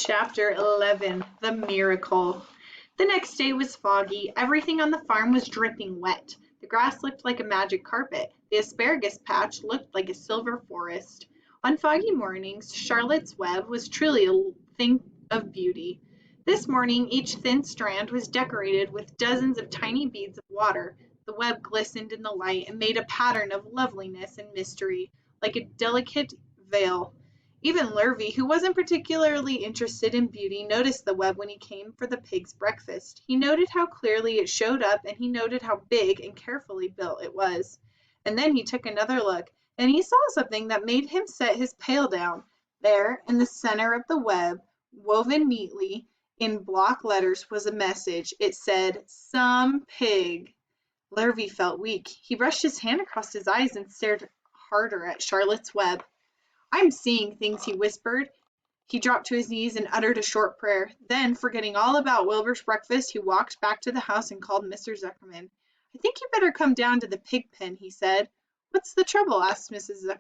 Chapter 11 The Miracle. The next day was foggy. Everything on the farm was dripping wet. The grass looked like a magic carpet. The asparagus patch looked like a silver forest. On foggy mornings, Charlotte's Web was truly a thing of beauty. This morning, each thin strand was decorated with dozens of tiny beads of water. The web glistened in the light and made a pattern of loveliness and mystery, like a delicate veil. Even Lurvy, who wasn't particularly interested in beauty, noticed the web when he came for the pig's breakfast. He noted how clearly it showed up, and he noted how big and carefully built it was. And then he took another look, and he saw something that made him set his pail down. There, in the center of the web, woven neatly in block letters, was a message. It said, "Some pig." Lurvy felt weak. He brushed his hand across his eyes and stared harder at Charlotte's Web. "I'm seeing things," he whispered. He dropped to his knees and uttered a short prayer. Then, forgetting all about Wilbur's breakfast, he walked back to the house and called Mr. Zuckerman. "I think you better come down to the pig pen," he said. "What's the trouble?" asked Mr.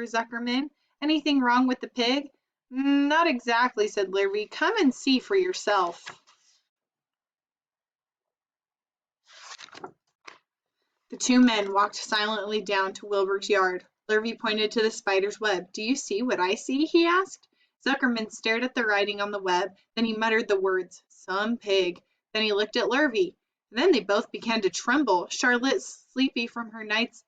Zuckerman. "Anything wrong with the pig?" "Not exactly," said Larry. "Come and see for yourself." The two men walked silently down to Wilbur's yard. Lurvy pointed to the spider's web. "Do you see what I see?" he asked. Zuckerman stared at the writing on the web. Then he muttered the words, "Some pig." Then he looked at Lurvy. Then they both began to tremble. Charlotte, sleepy from her night's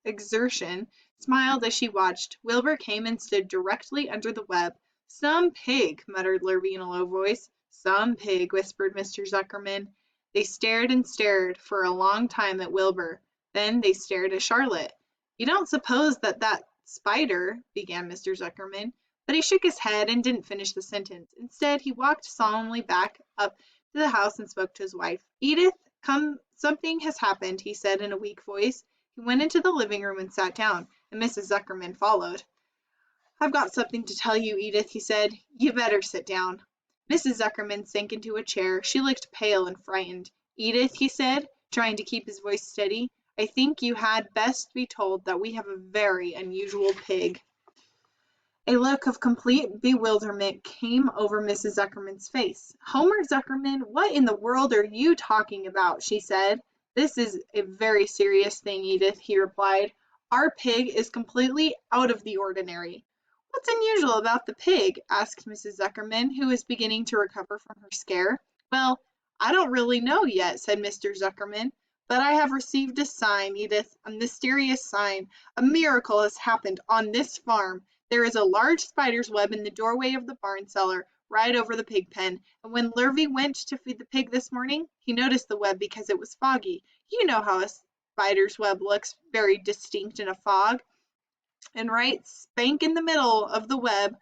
exertion, smiled as she watched. Wilbur came and stood directly under the web. "Some pig," muttered Lurvy in a low voice. "Some pig," whispered Mr. Zuckerman. They stared and stared for a long time at Wilbur. Then they stared at Charlotte. "You don't suppose that spider—" began Mr. Zuckerman, but he shook his head and didn't finish the sentence. Instead, he walked solemnly back up to the house and spoke to his wife. "Edith, come, something has happened," he said in a weak voice. He went into the living room and sat down, and Mrs. Zuckerman followed. "I've got something to tell you, Edith," he said. "You better sit down." Mrs. Zuckerman sank into a chair. She looked pale and frightened. "Edith," he said, trying to keep his voice steady, "I think you had best be told that we have a very unusual pig." A look of complete bewilderment came over Mrs. Zuckerman's face. "Homer Zuckerman, what in the world are you talking about?" she said. "This is a very serious thing, Edith," he replied. "Our pig is completely out of the ordinary." "What's unusual about the pig?" asked Mrs. Zuckerman, who was beginning to recover from her scare. "Well, I don't really know yet," said Mr. Zuckerman. "But I have received a sign, Edith, a mysterious sign. A miracle has happened on this farm. There is a large spider's web in the doorway of the barn cellar, right over the pig pen, and when Lurvy went to feed the pig this morning, he noticed the web because it was foggy. You know how a spider's web looks, very distinct in a fog. And right spank in the middle of the web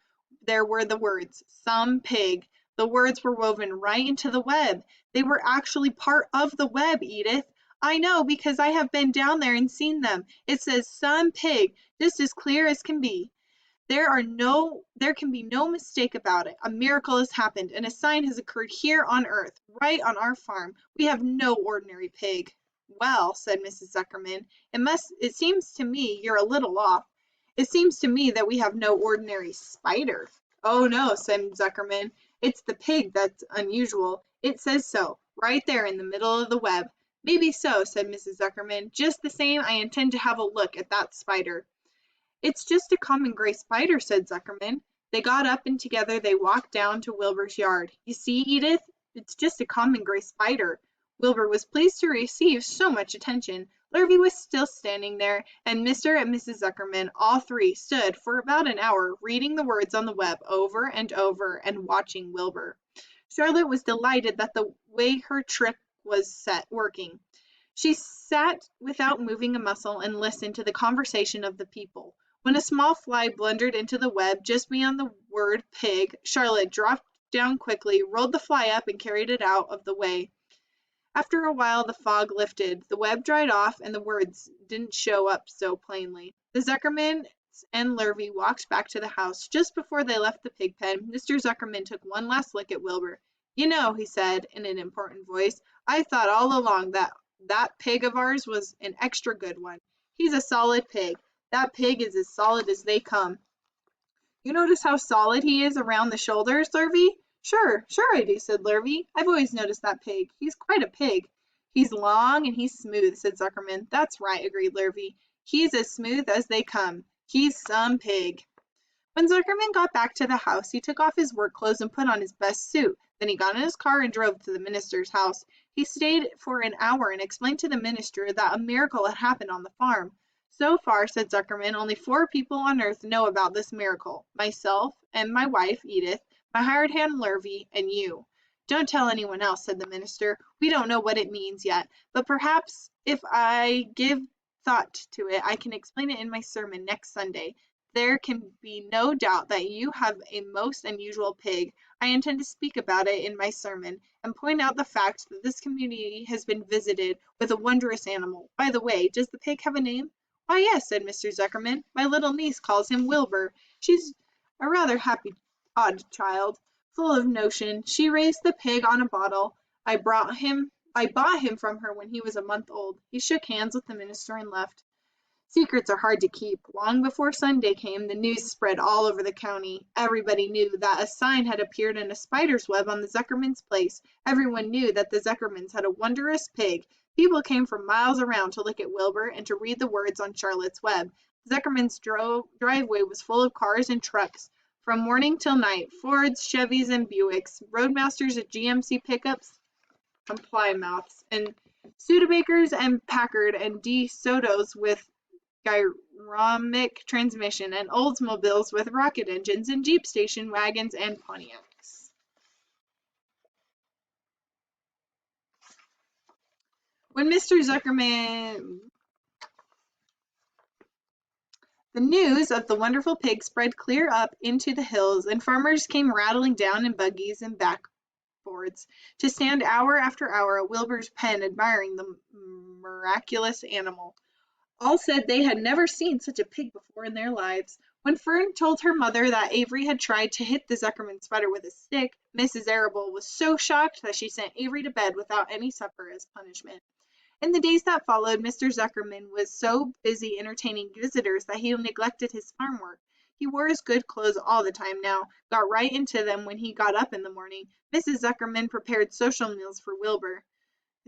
there were the words, 'Some pig.' The words were woven right into the web. They were actually part of the web, Edith. I know because I have been down there and seen them. It says 'Some pig,' just as clear as can be. There can be no mistake about it. A miracle has happened, and a sign has occurred here on earth, right on our farm. We have no ordinary pig." "Well," said Mrs. Zuckerman, it seems to me you're a little off. It seems to me that we have no ordinary spider." "Oh, no," said Zuckerman. "It's the pig that's unusual. It says so, right there in the middle of the web." "Maybe so," said Mrs. Zuckerman. "Just the same, I intend to have a look at that spider." "It's just a common gray spider," said Zuckerman. They got up and together they walked down to Wilbur's yard. "You see, Edith, it's just a common gray spider." Wilbur was pleased to receive so much attention. Lurvy was still standing there, and Mr. and Mrs. Zuckerman, all three, stood for about an hour reading the words on the web over and over and watching Wilbur. Charlotte was delighted that the way her trick was working. She sat without moving a muscle and listened to the conversation of the people. When a small fly blundered into the web just beyond the word pig, Charlotte dropped down quickly, rolled the fly up, and carried it out of the way. After a while the fog lifted, the web dried off, and the words didn't show up so plainly. The Zuckermans and Lurvy walked back to the house. Just before they left the pig pen, Mr. Zuckerman took one last look at Wilbur. "You know," he said in an important voice, "I thought all along that pig of ours was an extra good one. He's a solid pig. That pig is as solid as they come." You notice how solid he is around the shoulders, Lurvy? Sure, sure I do, said Lurvy. I've always noticed that pig. He's quite a pig. He's long and he's smooth, said Zuckerman. That's right, agreed Lurvy. He's as smooth as they come. He's some pig. When Zuckerman got back to the house, he took off his work clothes and put on his best suit. Then he got in his car and drove to the minister's house. He stayed for an hour and explained to the minister that a miracle had happened on the farm. So far, said Zuckerman, only 4 people on earth know about this miracle. Myself and my wife, Edith, my hired hand, Lurvy, and you. Don't tell anyone else, said the minister. We don't know what it means yet, but perhaps if I give thought to it, I can explain it in my sermon next Sunday. There can be no doubt that you have a most unusual pig. I intend to speak about it in my sermon, and point out the fact that this community has been visited with a wondrous animal. By the way, does the pig have a name? Why, yes, said Mr. Zuckerman. My little niece calls him Wilbur. She's a rather happy, odd child, full of notion. She raised the pig on a bottle. I bought him from her when he was a month old. He shook hands with the minister and left. Secrets are hard to keep. Long before Sunday came, the news spread all over the county. Everybody knew that a sign had appeared in a spider's web on the Zuckerman's place. Everyone knew that the Zuckermans had a wondrous pig. People came from miles around to look at Wilbur and to read the words on Charlotte's Web. Zuckerman's driveway was full of cars and trucks. From morning till night, Fords, Chevys, and Buicks, Roadmasters at GMC pickups and Plymouths, and Studebakers and Packard and De Sotos with Gyromic transmission, and Oldsmobiles with rocket engines, and Jeep station wagons and Pontiacs. When Mr. Zuckerman The news of the wonderful pig spread clear up into the hills, and farmers came rattling down in buggies and backboards to stand hour after hour at Wilbur's pen admiring the miraculous animal. All said they had never seen such a pig before in their lives. When Fern told her mother that Avery had tried to hit the Zuckerman spider with a stick, Mrs. Arable was so shocked that she sent Avery to bed without any supper as punishment. In the days that followed, Mr. Zuckerman was so busy entertaining visitors that he neglected his farm work. He wore his good clothes all the time now, got right into them when he got up in the morning. Mrs. Zuckerman prepared social meals for Wilbur.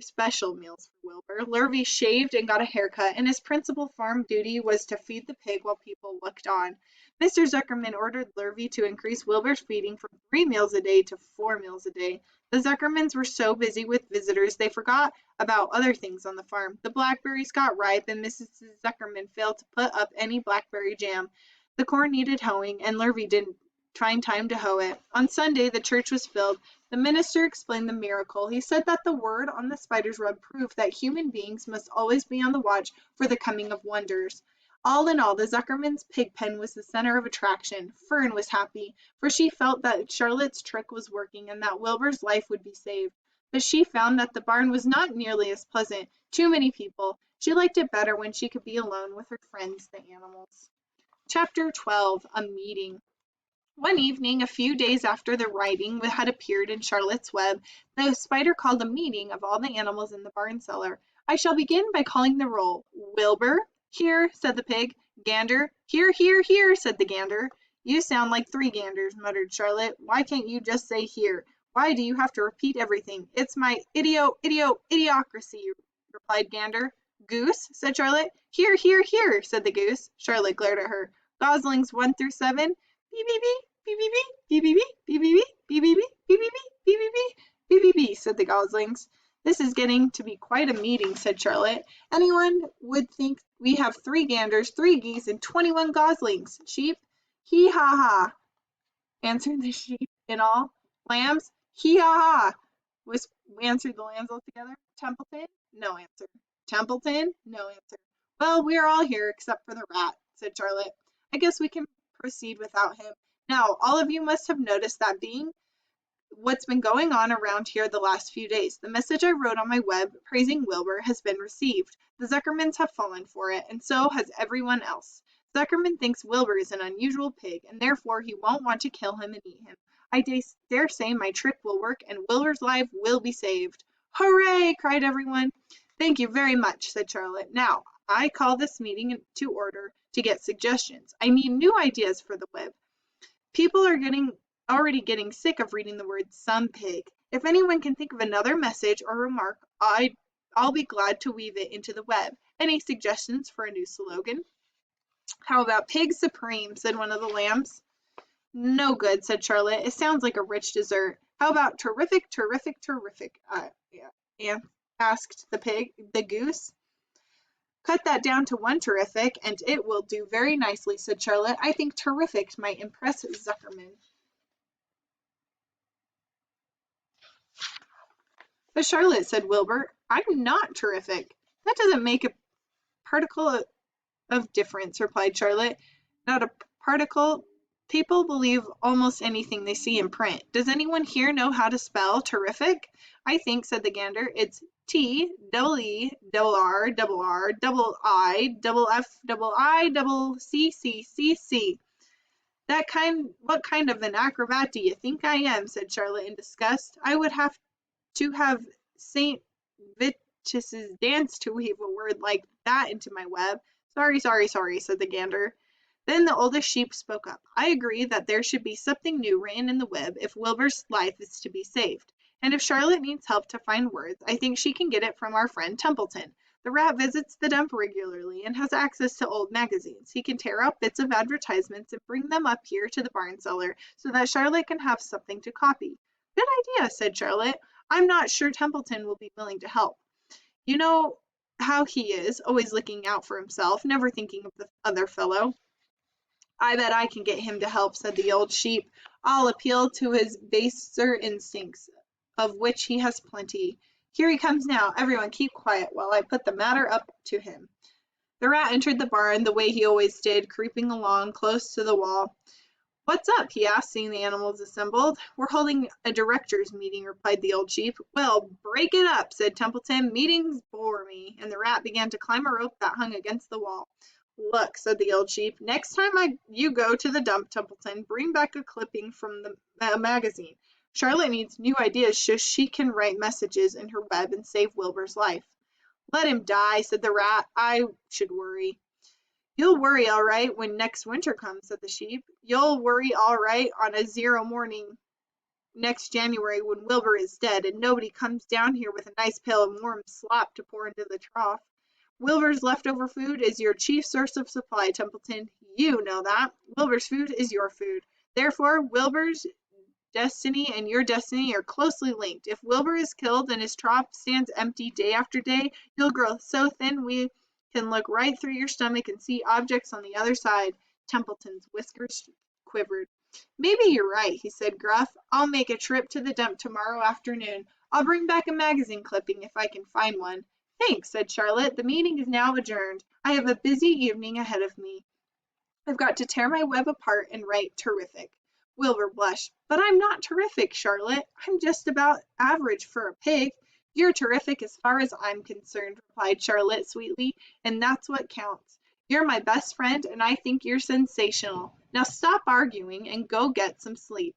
Special meals for Wilbur. Lurvy shaved and got a haircut, and his principal farm duty was to feed the pig while people looked on. Mr. Zuckerman ordered Lurvy to increase Wilbur's feeding from 3 meals a day to 4 meals a day. The Zuckermans were so busy with visitors they forgot about other things on the farm. The blackberries got ripe, and Mrs. Zuckerman failed to put up any blackberry jam. The corn needed hoeing, and Lurvy didn't find time to hoe it. On Sunday, the church was filled. The minister explained the miracle. He said that the word on the spider's web proved that human beings must always be on the watch for the coming of wonders. All in all, the Zuckerman's pig pen was the center of attraction. Fern was happy, for she felt that Charlotte's trick was working and that Wilbur's life would be saved. But she found that the barn was not nearly as pleasant. Too many people. She liked it better when she could be alone with her friends, the animals. Chapter 12. A Meeting. One evening, a few days after the writing had appeared in Charlotte's Web, the spider called a meeting of all the animals in the barn cellar. I shall begin by calling the roll. Wilbur, here, said the pig. Gander, here, here, here, said the gander. You sound like 3 ganders, muttered Charlotte. Why can't you just say here? Why do you have to repeat everything? It's my idiocracy, replied Gander. Goose, said Charlotte. Here, here, here, said the goose. Charlotte glared at her. Goslings 1 through 7. Beep, beep, beep, beep, beep, beep, beep, beep, beep, beep, beep, beep, beep, beep, beep, beep, beep, beep, said the goslings. This is getting to be quite a meeting, said Charlotte. Anyone would think we have 3 ganders, 3 geese, and 21 goslings. Sheep? Hee ha ha, answered the sheep in all. Lambs? Hee ha ha, answered the lambs all together. Templeton? No answer. Templeton? No answer. Well, we are all here except for the rat, said Charlotte. I guess we can proceed without him. Now, all of you must have noticed that being what's been going on around here the last few days. The message I wrote on my web praising Wilbur has been received. The Zuckermans have fallen for it, and so has everyone else. Zuckerman thinks Wilbur is an unusual pig, and therefore he won't want to kill him and eat him. I dare say my trick will work, and Wilbur's life will be saved. Hooray! Cried everyone. Thank you very much, said Charlotte. Now, I call this meeting to order to get suggestions. I need new ideas for the web. People are already getting sick of reading the word some pig. If anyone can think of another message or remark, I'll be glad to weave it into the web. Any suggestions for a new slogan? How about pig supreme, said one of the lambs. No good, said Charlotte. It sounds like a rich dessert. How about terrific, terrific, terrific? Yeah, asked the goose. Cut that down to one terrific, and it will do very nicely, said Charlotte. I think terrific might impress Zuckerman. But Charlotte, said Wilbur, I'm not terrific. That doesn't make a particle of difference, replied Charlotte. Not a particle. People believe almost anything they see in print. Does anyone here know how to spell terrific? I think, said the gander, it's T, double E, double R, double R, double I, double F, double I, double C, C, C, C. What kind of an acrobat do you think I am? Said Charlotte in disgust. I would have to have St. Vitus's dance to weave a word like that into my web. Sorry, sorry, sorry, said the gander. Then the oldest sheep spoke up. I agree that there should be something new written in the web if Wilbur's life is to be saved. And if Charlotte needs help to find words, I think she can get it from our friend Templeton. The rat visits the dump regularly and has access to old magazines. He can tear out bits of advertisements and bring them up here to the barn cellar so that Charlotte can have something to copy. Good idea, said Charlotte. I'm not sure Templeton will be willing to help. You know how he is, always looking out for himself, never thinking of the other fellow. I bet I can get him to help, said the old sheep. I'll appeal to his baser instincts, of which he has plenty. Here he comes now. Everyone keep quiet while I put the matter up to him. The rat entered the barn the way he always did, creeping along close to the wall. What's up? He asked, seeing the animals assembled. We're holding a directors' meeting, replied the old sheep. Well, break it up, said Templeton. Meetings bore me. And the rat began to climb a rope that hung against the wall. Look, said the old sheep, next time you go to the dump, Templeton, bring back a clipping from the magazine. Charlotte needs new ideas so she can write messages in her web and save Wilbur's life. Let him die, said the rat. I should worry. You'll worry all right when next winter comes, said the sheep. You'll worry all right on a 0 morning next January when Wilbur is dead and nobody comes down here with a nice pail of warm slop to pour into the trough. Wilbur's leftover food is your chief source of supply, Templeton. You know that. Wilbur's food is your food. Therefore, Wilbur's destiny and your destiny are closely linked. If Wilbur is killed and his trough stands empty day after day, you'll grow so thin we can look right through your stomach and see objects on the other side. Templeton's whiskers quivered. Maybe you're right, he said gruff. I'll make a trip to the dump tomorrow afternoon. I'll bring back a magazine clipping if I can find one. Thanks, said Charlotte. The meeting is now adjourned. I have a busy evening ahead of me. I've got to tear my web apart and write terrific. Wilbur blushed. But I'm not terrific, Charlotte. I'm just about average for a pig. You're terrific as far as I'm concerned, replied Charlotte sweetly, and that's what counts. You're my best friend, and I think you're sensational. Now stop arguing and go get some sleep.